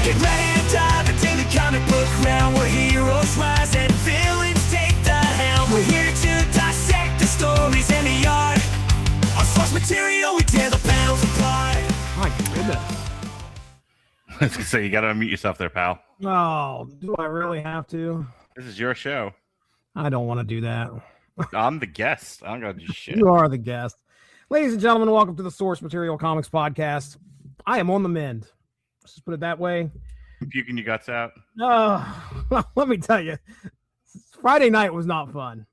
Get ready to dive into the comic book realm, where heroes rise and villains take the helm. We're here to dissect the stories and the art. Our source material, we tear the panels apart. My goodness. I was gonna say, you gotta unmute yourself there, pal. Oh, do I really have to? This is your show. I don't want to do that. I'm the guest. I don't gotta do shit. You are the guest. Ladies and gentlemen, welcome to the Source Material Comics Podcast. I am on the mend. Let's just put it that way. Puking your guts out? Let me tell you, Friday night was not fun.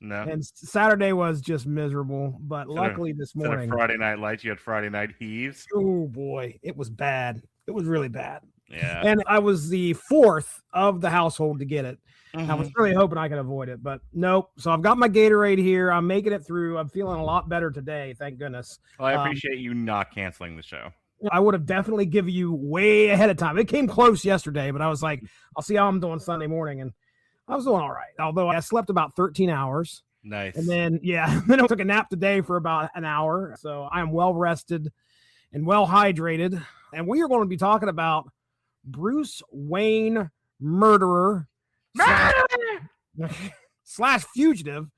No. And Saturday was just miserable. But luckily this morning. Friday night lights, you had Friday night heaves. Oh boy, it was bad. It was really bad. Yeah. And I was the fourth of the household to get it. Mm-hmm. I was really hoping I could avoid it, but nope. So I've got my Gatorade here. I'm making it through. I'm feeling a lot better today. Thank goodness. Well, I appreciate you not canceling the show. I would have definitely given you way ahead of time. It came close yesterday, but I was like, I'll see how I'm doing Sunday morning. And I was doing all right. Although I slept about 13 hours. Nice. And then, then I took a nap today for about an hour. So I am well rested and well hydrated. And we are going to be talking about Bruce Wayne murderer slash fugitive,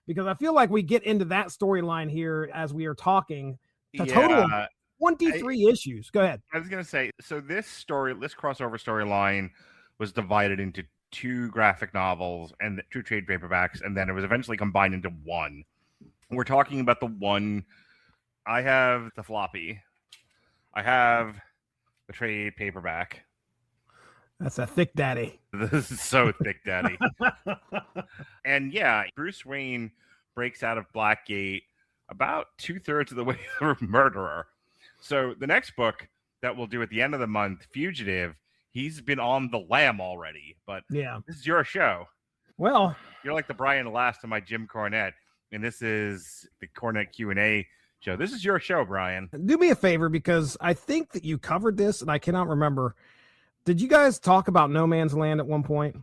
because I feel like we get into that storyline here as we are talking. A total of 23 issues. Go ahead. I was going to say, so this crossover storyline was divided into 2 graphic novels and 2 trade paperbacks, and then it was eventually combined into one. We're talking about the one. I have the floppy. I have the trade paperback. That's a thick daddy. This is so thick daddy. And yeah, Bruce Wayne breaks out of Blackgate about 2/3 of the way through Murderer. So the next book that we'll do at the end of the month, Fugitive, he's been on the lam already. But yeah, this is your show. Well, you're like the Brian Last of my Jim Cornette, and this is the Cornette Q&A show. This is your show, Brian. Do me a favor, because I think that you covered this, and I cannot remember. Did you guys talk about No Man's Land at one point?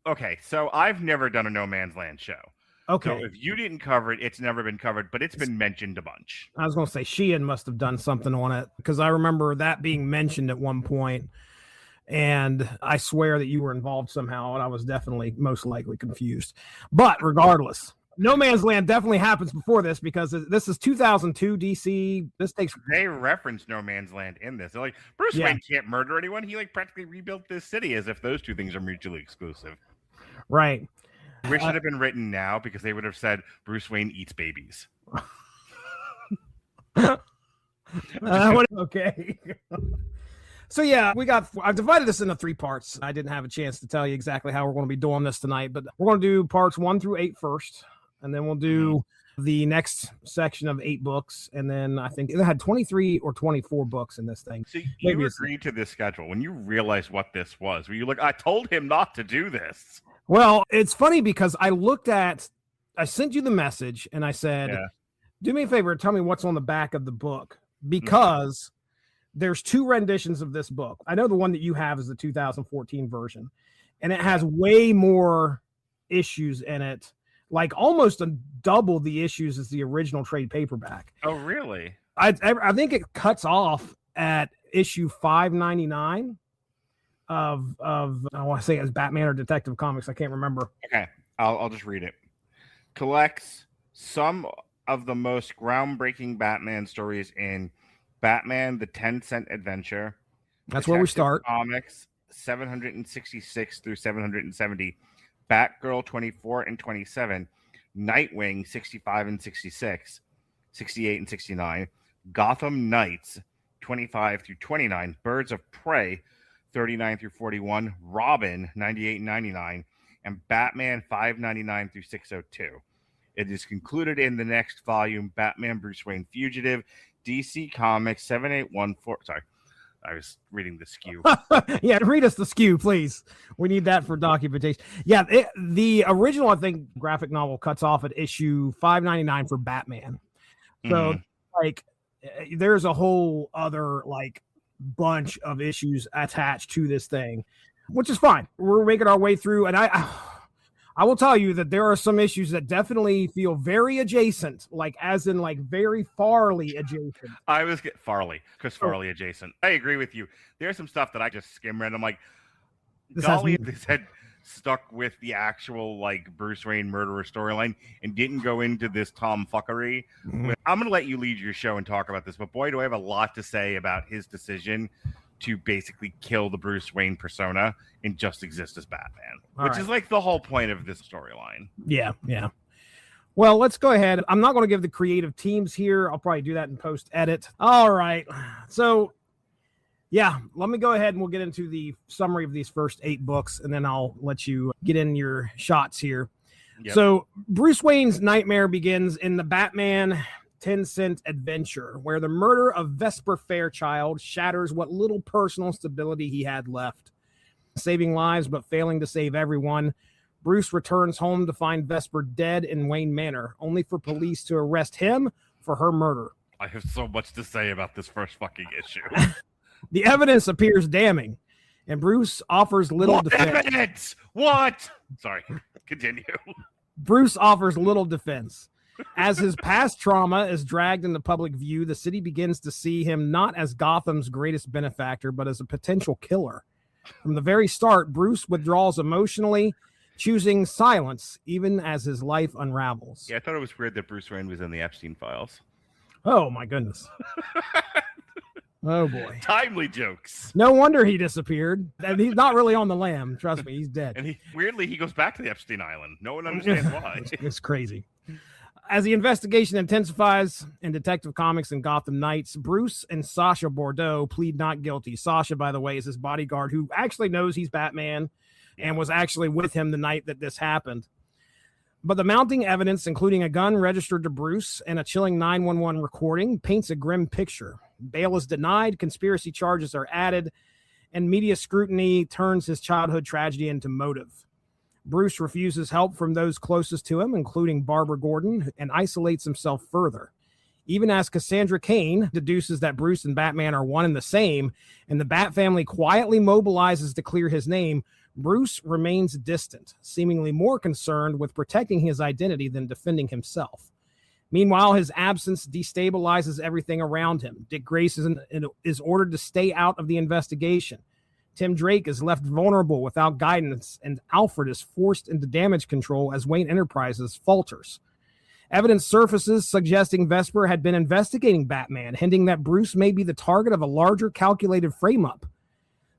Okay, so I've never done a No Man's Land show. Okay. So if you didn't cover it, it's never been covered, but it's been mentioned a bunch. I was going to say Sheehan must have done something on it, because I remember that being mentioned at one point, and I swear that you were involved somehow, and I was definitely most likely confused. But regardless, No Man's Land definitely happens before this, because this is 2002 DC. They reference No Man's Land in this. They're like, Bruce Wayne can't murder anyone. He practically rebuilt this city, as if those 2 things are mutually exclusive. Right. Which should have been written now, because they would have said Bruce Wayne eats babies. Okay. So yeah, I've divided this into 3 parts. I didn't have a chance to tell you exactly how we're going to be doing this tonight, but we're going to do parts 1 through 8 first, and then we'll do the next section of 8 books, and then I think it had 23 or 24 books in this thing. So you agreed to this schedule when you realized what this was. Were you like, I told him not to do this? Well, it's funny because I sent you the message and I said, do me a favor, tell me what's on the back of the book, because there's 2 renditions of this book. I know the one that you have is the 2014 version, and it has way more issues in it, like almost double the issues as the original trade paperback. Oh, really? I think it cuts off at issue 599 of I want to say it's Batman or Detective Comics. I can't remember. Okay, I'll just read it. Collects some of the most groundbreaking Batman stories in Batman: The 10-Cent Adventure. That's where we start. Comics 766 through 770. Batgirl 24 and 27. Nightwing 65 and 66. 68 and 69. Gotham Knights 25 through 29. Birds of Prey 39 through 41. Robin 98 and 99. And Batman 599 through 602. It is concluded in the next volume, Batman Bruce Wayne Fugitive, DC Comics 7814. Sorry, I was reading the SKU. Yeah, read us the SKU, please. We need that for documentation. Yeah, the original, I think, graphic novel cuts off at issue 599 for Batman. So, there's a whole other, bunch of issues attached to this thing, which is fine. We're making our way through, and I will tell you that there are some issues that definitely feel very adjacent, like as in like very farly adjacent. I was Chris Farley adjacent. I agree with you. There's some stuff that I just skim read. I'm like, golly, if this had stuck with the actual like Bruce Wayne murderer storyline and didn't go into this tomfuckery. I'm going to let you lead your show and talk about this, but boy, do I have a lot to say about his decision to basically kill the Bruce Wayne persona and just exist as Batman, which is like the whole point of this storyline. Yeah. Well, let's go ahead. I'm not going to give the creative teams here. I'll probably do that in post edit. All right. So, yeah, let me go ahead and we'll get into the summary of these first 8 books, and then I'll let you get in your shots here. Yep. So, Bruce Wayne's nightmare begins in the Batman 10-cent adventure, where the murder of Vesper Fairchild shatters what little personal stability he had left. Saving lives but failing to save everyone, Bruce returns home to find Vesper dead in Wayne Manor, only for police to arrest him for her murder. I have so much to say about this first fucking issue. The evidence appears damning, and Bruce offers little defense. Evidence? What? Sorry, continue. Bruce offers little defense. As his past trauma is dragged into public view, the city begins to see him not as Gotham's greatest benefactor, but as a potential killer. From the very start, Bruce withdraws emotionally, choosing silence even as his life unravels. Yeah, I thought it was weird that Bruce Wayne was in the Epstein files. Oh, my goodness. Oh, boy. Timely jokes. No wonder he disappeared. And he's not really on the lam. Trust me, he's dead. And weirdly, he goes back to the Epstein Island. No one understands why. It's crazy. As the investigation intensifies in Detective Comics and Gotham Knights, Bruce and Sasha Bordeaux plead not guilty. Sasha, by the way, is his bodyguard who actually knows he's Batman and was actually with him the night that this happened. But the mounting evidence, including a gun registered to Bruce and a chilling 911 recording, paints a grim picture. Bail is denied, conspiracy charges are added, and media scrutiny turns his childhood tragedy into motive. Bruce refuses help from those closest to him, including Barbara Gordon, and isolates himself further. Even as Cassandra Cain deduces that Bruce and Batman are one and the same, and the Bat family quietly mobilizes to clear his name, Bruce remains distant, seemingly more concerned with protecting his identity than defending himself. Meanwhile, his absence destabilizes everything around him. Dick Grayson is ordered to stay out of the investigation. Tim Drake is left vulnerable without guidance, and Alfred is forced into damage control as Wayne Enterprises falters. Evidence surfaces suggesting Vesper had been investigating Batman, hinting that Bruce may be the target of a larger calculated frame-up.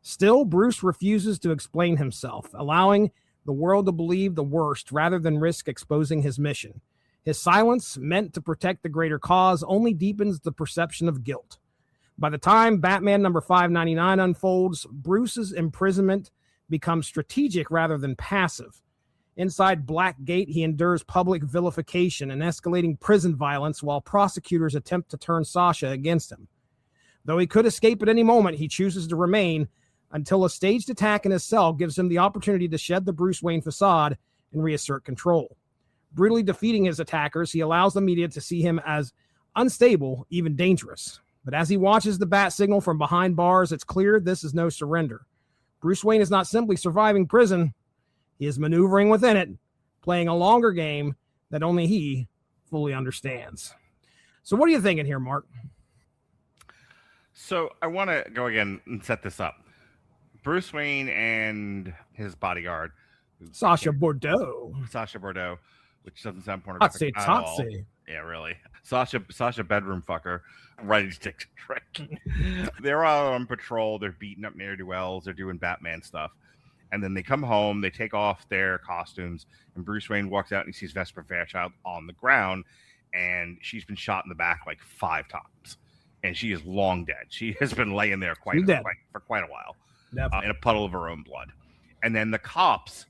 Still, Bruce refuses to explain himself, allowing the world to believe the worst rather than risk exposing his mission. His silence, meant to protect the greater cause, only deepens the perception of guilt. By the time Batman number 599 unfolds, Bruce's imprisonment becomes strategic rather than passive. Inside Black Gate, he endures public vilification and escalating prison violence while prosecutors attempt to turn Sasha against him. Though he could escape at any moment, he chooses to remain until a staged attack in his cell gives him the opportunity to shed the Bruce Wayne facade and reassert control. Brutally defeating his attackers, he allows the media to see him as unstable, even dangerous. But as he watches the bat signal from behind bars, it's clear this is no surrender. Bruce Wayne is not simply surviving prison. He is maneuvering within it, playing a longer game that only he fully understands. So what are you thinking here, Mark? So I want to go again and set this up. Bruce Wayne and his bodyguard. Sasha Bordeaux, which doesn't sound pornographic at all. Totsy. Yeah, really. Sasha bedroom fucker, ready to take a trick. They're out on patrol. They're beating up ne'er-do-wells. They're doing Batman stuff. And then they come home. They take off their costumes. And Bruce Wayne walks out and he sees Vesper Fairchild on the ground. And she's been shot in the back like 5 times. And she is long dead. She has been laying there for quite a while. In a puddle of her own blood. And then the cops,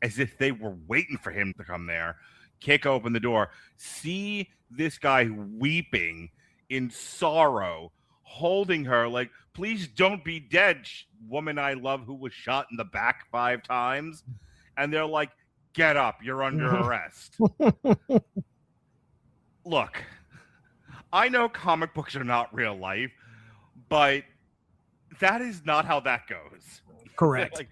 as if they were waiting for him to come there, kick open the door, see this guy weeping in sorrow, holding her like, please don't be dead, woman I love who was shot in the back 5 times. And they're like, get up, you're under arrest. Look, I know comic books are not real life, but that is not how that goes. Correct. Like,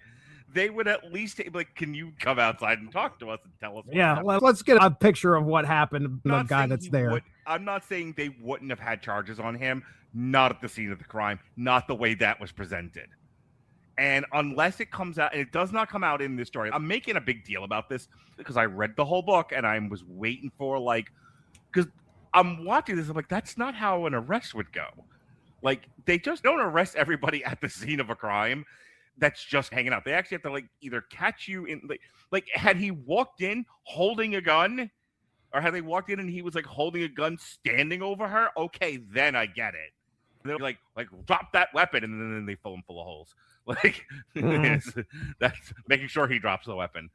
they would at least like, can you come outside and talk to us and tell us? Yeah, let's get a picture of what happened. The guy that's there. I'm not saying they wouldn't have had charges on him. Not at the scene of the crime. Not the way that was presented. And unless it comes out, and it does not come out in this story, I'm making a big deal about this because I read the whole book and I was waiting for because I'm watching this. I'm like, that's not how an arrest would go. Like, they just don't arrest everybody at the scene of a crime that's just hanging out. They actually have to either catch you in like had he walked in holding a gun, or had they walked in and he was holding a gun standing over her, okay, then I get it. They're like drop that weapon, and then they fill him full of holes. That's making sure he drops the weapon.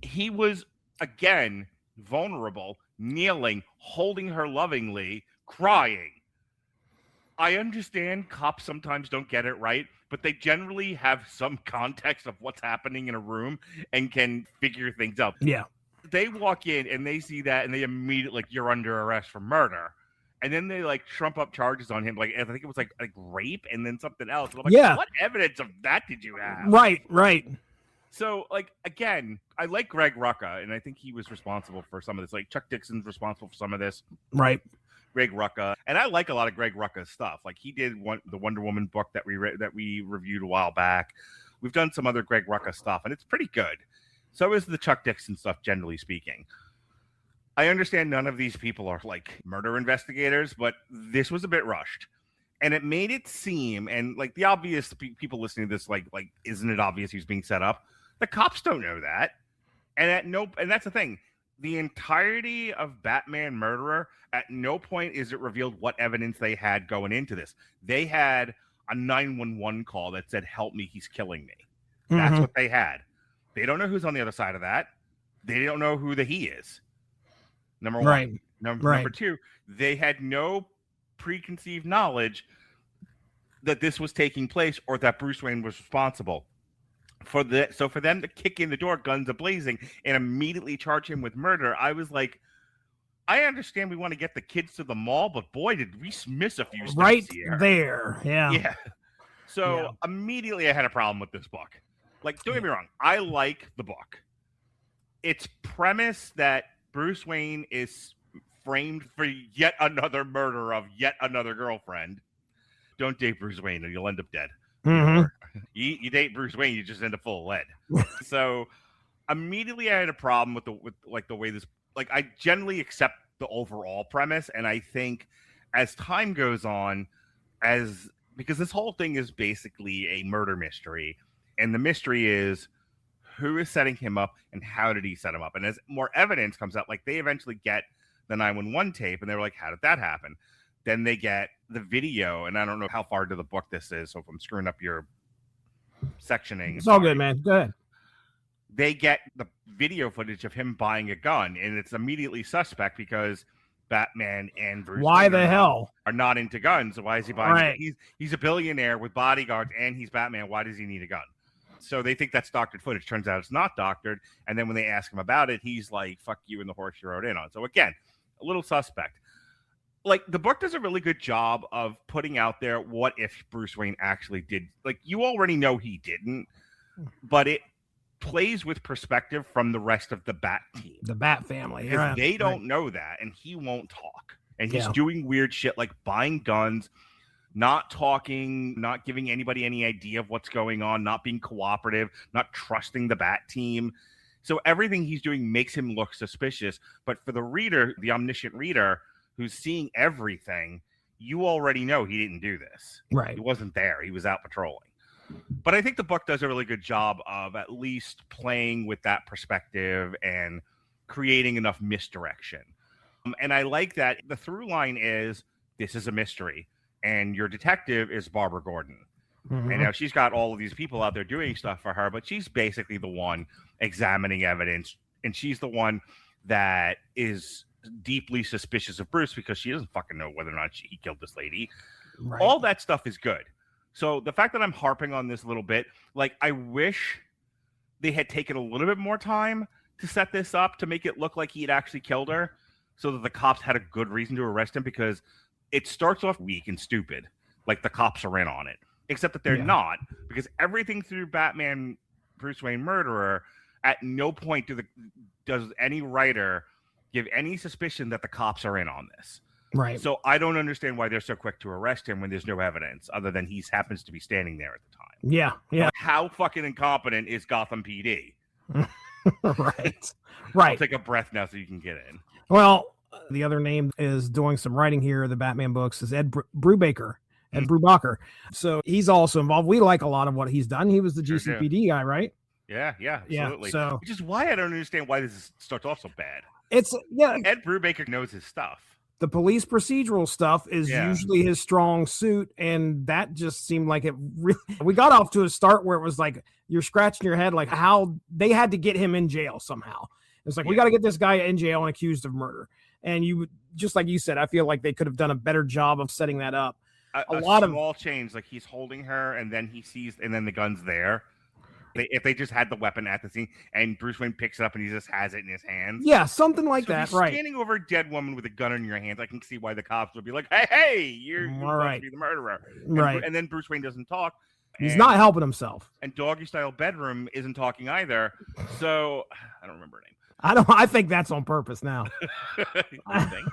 He was again vulnerable, kneeling, holding her lovingly, crying. I understand cops sometimes don't get it right, but they generally have some context of what's happening in a room and can figure things out. Yeah. They walk in and they see that and they immediately you're under arrest for murder. And then they trump up charges on him. I think it was like rape and then something else. And I'm yeah. What evidence of that did you have? Right. So, again, I like Greg Rucka, and I think he was responsible for some of this. Chuck Dixon's responsible for some of this. Right. Greg Rucka, and I like a lot of Greg Rucka's stuff. He did the Wonder Woman book that we reviewed a while back. We've done some other Greg Rucka stuff, and it's pretty good. So is the Chuck Dixon stuff, generally speaking. I understand none of these people are murder investigators, but this was a bit rushed, and it made it seem, and the obvious people listening to this, isn't it obvious he was being set up? The cops don't know that, and that's the thing. The entirety of Batman Murderer, at no point is it revealed what evidence they had going into this. They had a 911 call that said, "Help me, he's killing me." That's what they had. They don't know who's on the other side of that. They don't know who the he is. Number one. Right. Number two, they had no preconceived knowledge that this was taking place or that Bruce Wayne was responsible. So for them to kick in the door, guns a-blazing, and immediately charge him with murder, I was like, I understand we want to get the kids to the mall, but boy, did we miss a few steps right here. There. Yeah. Yeah. So immediately I had a problem with this book. Don't get me wrong, I like the book. Its premise that Bruce Wayne is framed for yet another murder of yet another girlfriend. Don't date Bruce Wayne or you'll end up dead. You date Bruce Wayne, you just end up full of lead. So immediately I had a problem with the way this, I generally accept the overall premise. And I think as time goes on, because this whole thing is basically a murder mystery, and the mystery is who is setting him up and how did he set him up? And as more evidence comes out, they eventually get the 911 tape and they were like, how did that happen? Then they get the video, and I don't know how far into the book this is, so if I'm screwing up your sectioning. It's all good, man. Go ahead. They get the video footage of him buying a gun, and it's immediately suspect because Batman and Bruce Why Wayne the hell are not into guns. Why is he buying it? He's a billionaire with bodyguards, and he's Batman. Why does he need a gun? So they think that's doctored footage. Turns out it's not doctored. And then when they ask him about it, he's like, fuck you and the horse you rode in on. So again, a little suspect. The book does a really good job of putting out there what if Bruce Wayne actually did. You already know he didn't, but it plays with perspective from the rest of the Bat team. The Bat family. Because they don't know that, and he won't talk. And he's doing weird shit like buying guns, not talking, not giving anybody any idea of what's going on, not being cooperative, not trusting the Bat team. So everything he's doing makes him look suspicious. But for the reader, the omniscient reader who's seeing everything, you already know he didn't do this. Right. He wasn't there. He was out patrolling. But I think the book does a really good job of at least playing with that perspective and creating enough misdirection. And I like that the through line is this is a mystery. And your detective is Barbara Gordon. And now she's got all of these people out there doing stuff for her, but she's basically the one examining evidence. And she's the one that is deeply suspicious of Bruce because she doesn't fucking know whether or not he killed this lady. Right. All that stuff is good. So the fact that I'm harping on this a little bit, I wish they had taken a little bit more time to set this up to make it look like he had actually killed her so that the cops had a good reason to arrest him, because it starts off weak and stupid, the cops are in on it, except that they're not, because everything through Batman Bruce Wayne murderer, at no point does any writer give any suspicion that the cops are in on this. Right. So I don't understand why they're so quick to arrest him when there's no evidence other than he happens to be standing there at the time. Yeah. Yeah. Like, how fucking incompetent is Gotham PD? Right. Right. I'll take a breath now so you can get in. Well, the other name is doing some writing here. The Batman books is Ed Brubaker. Ed Brubaker. So he's also involved. We like a lot of what he's done. He was the GCPD guy, right? Yeah, absolutely. So, which is why I don't understand why this starts off so bad. Ed Brubaker knows his stuff. The police procedural stuff is usually his strong suit, and that just seemed like it really, we got off to a start where it was like you're scratching your head like how they had to get him in jail somehow. It's like we got to get this guy in jail and accused of murder. And you, just like you said, I feel like they could have done a better job of setting that up. A lot of small change, like he's holding her and then he sees, and then the gun's there. If they just had the weapon at the scene and Bruce Wayne picks it up and he just has it in his hands. Yeah, something like that, if you're right. Standing over a dead woman with a gun in your hands, I can see why the cops would be like, hey, you're supposed to be the murderer. Right. And then Bruce Wayne doesn't talk. He's not helping himself. And Doggy Style Bedroom isn't talking either. So I don't remember her name. I think that's on purpose now. I think.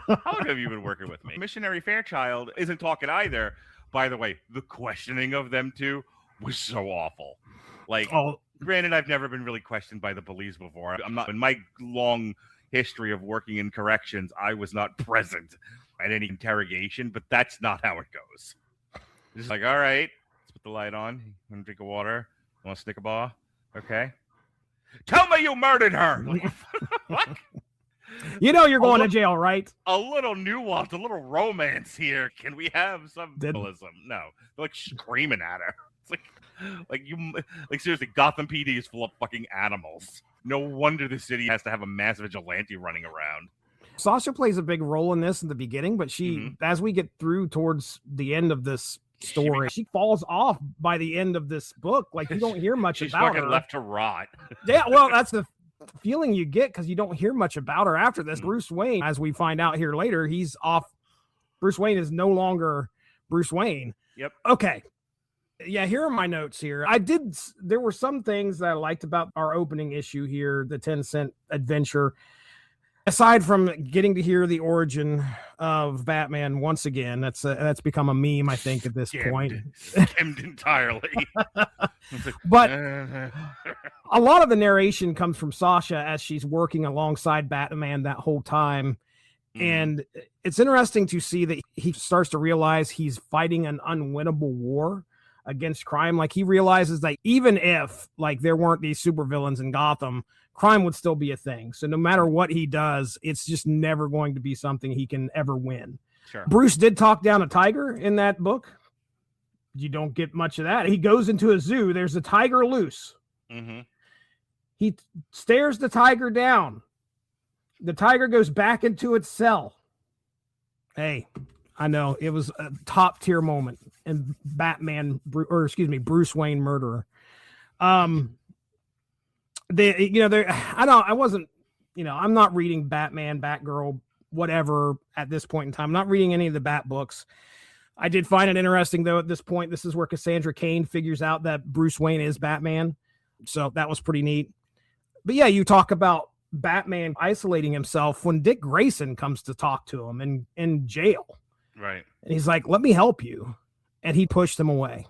How long have you been working with me? Missionary Fairchild isn't talking either. By the way, the questioning of them two was so awful. Like, granted, I've never been really questioned by the police before. I'm not, in my long history of working in corrections, I was not present at any interrogation, but that's not how it goes. It's just like, all right, let's put the light on. You want to drink of water? You want to stick a ball? Okay. Tell me you murdered her. Like, what? You know you're going to jail, right? A little nuance, a little romance here. Can we have some realism? No. They're like screaming at her. It's like seriously, Gotham PD is full of fucking animals. No wonder the city has to have a massive vigilante running around. Sasha plays a big role in this in the beginning, but she, as we get through towards the end of this story, she falls off by the end of this book. Like you don't hear much She's about fucking her. Left to rot. Yeah, well, that's the feeling you get because you don't hear much about her after this. Bruce Wayne, as we find out here later, he's off. Bruce Wayne is no longer Bruce Wayne. Yep. Okay. Yeah, here are my notes here. There were some things that I liked about our opening issue here, the 10-cent adventure. Aside from getting to hear the origin of Batman once again, that's become a meme, I think, at this point. Skimmed entirely. But a lot of the narration comes from Sasha as she's working alongside Batman that whole time. And it's interesting to see that he starts to realize he's fighting an unwinnable war against crime. Like he realizes that even if like there weren't these supervillains in Gotham, crime would still be a thing. So no matter what he does, it's just never going to be something he can ever win. Sure. Bruce did talk down a tiger in that book. You don't get much of that. He goes into a zoo. There's a tiger loose. He stares the tiger down. The tiger goes back into its cell. Hey, I know it was a top tier moment in Bruce Wayne murderer. I'm not reading Batman, Batgirl, whatever at this point in time. I'm not reading any of the Bat books. I did find it interesting though. At this point, this is where Cassandra Cain figures out that Bruce Wayne is Batman. So that was pretty neat. But yeah, you talk about Batman isolating himself when Dick Grayson comes to talk to him in jail. Right. And he's like, let me help you. And he pushed him away.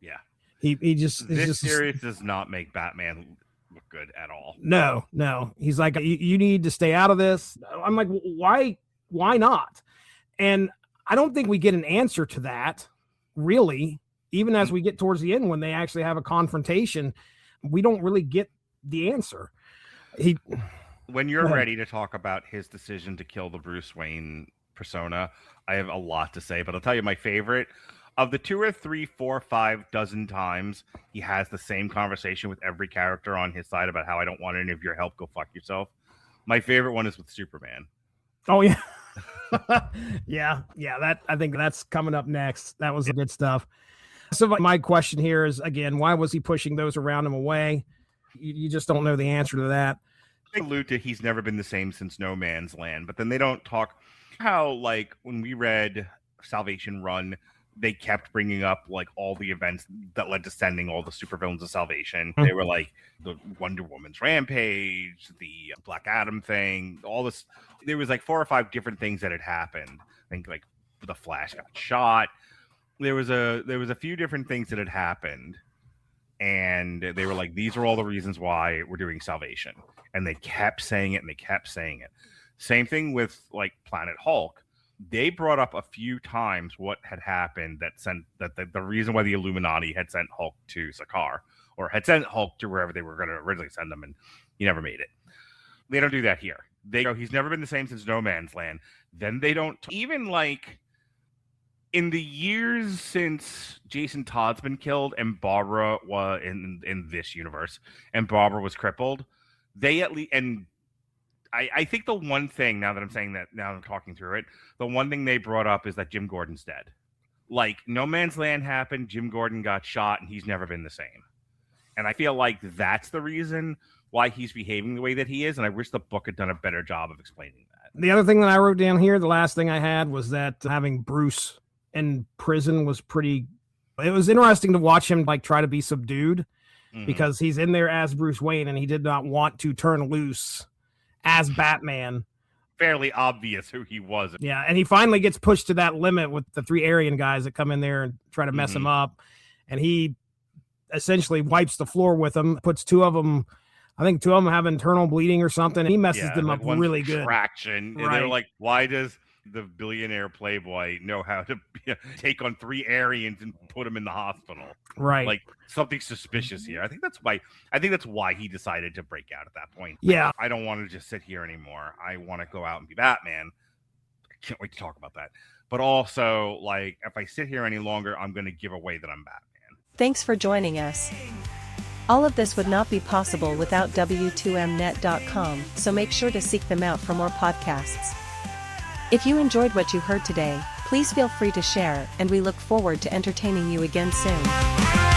Yeah. This series does not make Batman look good at all. No. He's like, you need to stay out of this. I'm like, why not? And I don't think we get an answer to that, really. Even as we get towards the end, when they actually have a confrontation, we don't really get the answer. When you're ready to talk about his decision to kill the Bruce Wayne persona, I have a lot to say, but I'll tell you my favorite. Of the 2 or 3, 4, 5 dozen times he has the same conversation with every character on his side about how I don't want any of your help, go fuck yourself. My favorite one is with Superman. Oh, yeah. yeah. I think that's coming up next. That was good stuff. So my question here is, again, why was he pushing those around him away? You just don't know the answer to that. They allude to he's never been the same since No Man's Land, but then they don't talk how, like, when we read Salvation Run, they kept bringing up like all the events that led to sending all the supervillains of Salvation. They were like the Wonder Woman's rampage, the Black Adam thing, all this. There was like 4 or 5 different things that had happened. I think like the Flash got shot. There was a few different things that had happened, and they were like, these are all the reasons why we're doing Salvation. And they kept saying it and they kept saying it. Same thing with like Planet Hulk. They brought up a few times what had happened that sent that the reason why the Illuminati had sent Hulk to Sakaar, or had sent Hulk to wherever they were going to originally send him, and he never made it. They don't do that here. They go, he's never been the same since No Man's Land. Then they don't even like in the years since Jason Todd's been killed and Barbara was in this universe and Barbara was crippled. They at least, and I think the one thing, now that I'm saying that, now I'm talking through it, the one thing they brought up is that Jim Gordon's dead. Like, No Man's Land happened, Jim Gordon got shot, and he's never been the same. And I feel like that's the reason why he's behaving the way that he is, and I wish the book had done a better job of explaining that. The other thing that I wrote down here, the last thing I had, was that having Bruce in prison was pretty... It was interesting to watch him like try to be subdued, because he's in there as Bruce Wayne, and he did not want to turn loose as Batman. Fairly obvious who he was. Yeah, and he finally gets pushed to that limit with the 3 Aryan guys that come in there and try to mess him up, and he essentially wipes the floor with them, puts 2 of them, I think 2 of them have internal bleeding or something, and he messes them up really good. Traction. And they're like, why does the billionaire playboy know how to take on 3 Aryans and put them in the hospital? Right. Like, something suspicious here. I think that's why he decided to break out at that point. Yeah. I don't want to just sit here anymore. I want to go out and be Batman. I can't wait to talk about that. But also, like, if I sit here any longer, I'm going to give away that I'm Batman. Thanks for joining us. All of this would not be possible without W2Mnet.com, so make sure to seek them out for more podcasts. If you enjoyed what you heard today, please feel free to share, and we look forward to entertaining you again soon.